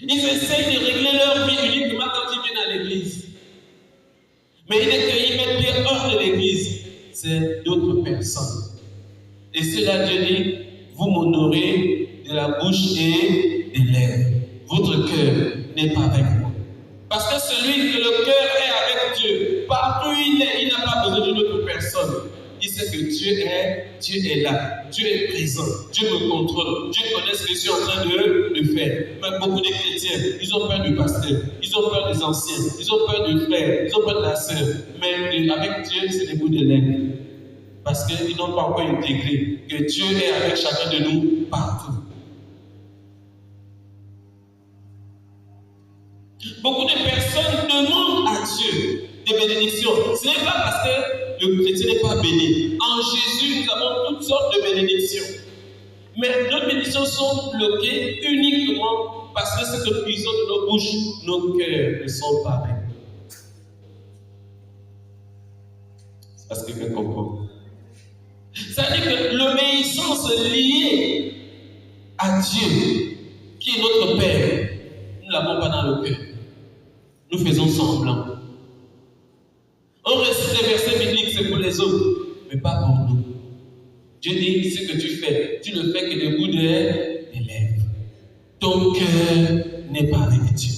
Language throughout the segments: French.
Ils essayent de régler leur vie uniquement quand ils viennent à l'église. Mais il est qu'ils mettent bien hors de l'église, c'est d'autres personnes. Et cela, Dieu dit, vous m'honorez de la bouche et des lèvres. Votre cœur n'est pas avec moi. Parce que celui que le cœur est avec Dieu, partout où il est, il n'a pas besoin d'une autre personne. Il sait que Dieu est là, Dieu est présent, Dieu me contrôle, Dieu connaît ce que je suis en train de faire. Mais beaucoup de chrétiens, ils ont peur du pasteur, ils ont peur des anciens, ils ont peur du frère, ils ont peur de la sœur. Mais avec Dieu, c'est des bouts de laine. Parce qu'ils n'ont pas encore intégré que Dieu est avec chacun de nous partout. Beaucoup de personnes demandent à Dieu des bénédictions. Ce n'est pas parce que le chrétien n'est pas béni. En Jésus, nous avons toutes sortes de bénédictions. Mais nos bénédictions sont bloquées uniquement parce que ce que nous disons de nos bouches, nos cœurs ne sont pas avec nous. C'est parce que quelqu'un comprend. Ça veut dire que l'obéissance liée à Dieu, qui est notre Père, nous ne l'avons pas dans le cœur. Nous faisons semblant. On récite les versets bibliques, c'est pour les autres, mais pas pour nous. Dieu dit, ce que tu fais, tu ne fais que des bouts de lèvres. Ton cœur n'est pas avec Dieu.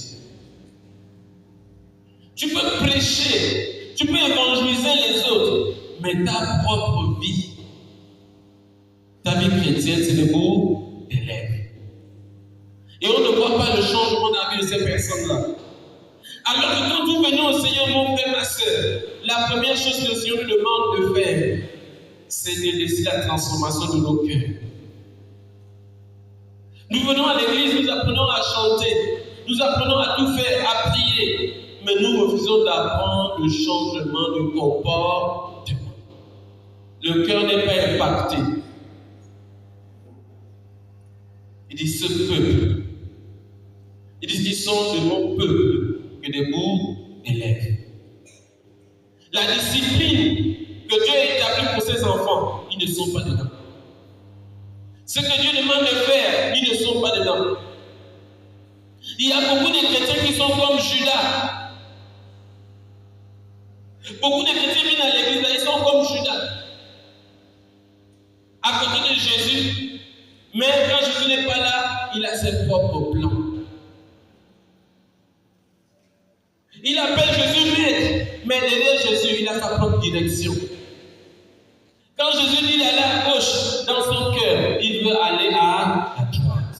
Tu peux prêcher, tu peux évangéliser les autres, mais ta propre vie, ta vie chrétienne, c'est des bouts de lèvres. Et on ne voit pas le changement dans la vie de ces personnes-là. Alors que quand nous venons au Seigneur, mon frère, ma soeur, la première chose que le Seigneur nous demande de faire, c'est de laisser la transformation de nos cœurs. Nous venons à l'église, nous apprenons à chanter, nous apprenons à tout faire, à prier, mais nous refusons d'apprendre le changement de comportement. Le cœur n'est pas impacté. Il dit ce peuple. Il dit qu'ils sont de mon peuple que des bouts des lèvres. La discipline que Dieu a établie pour ses enfants, ils ne sont pas dedans. Ce que Dieu demande de faire, ils ne sont pas dedans. Il y a beaucoup de chrétiens qui sont comme Judas. Beaucoup de chrétiens viennent à l'église, ils sont comme Judas. À côté de Jésus. Mais quand Jésus n'est pas là, il a ses propres plans. Il appelle Jésus maître, mais derrière Jésus, il a sa propre direction. Quand Jésus dit d'aller à gauche, dans son cœur, il veut aller à droite.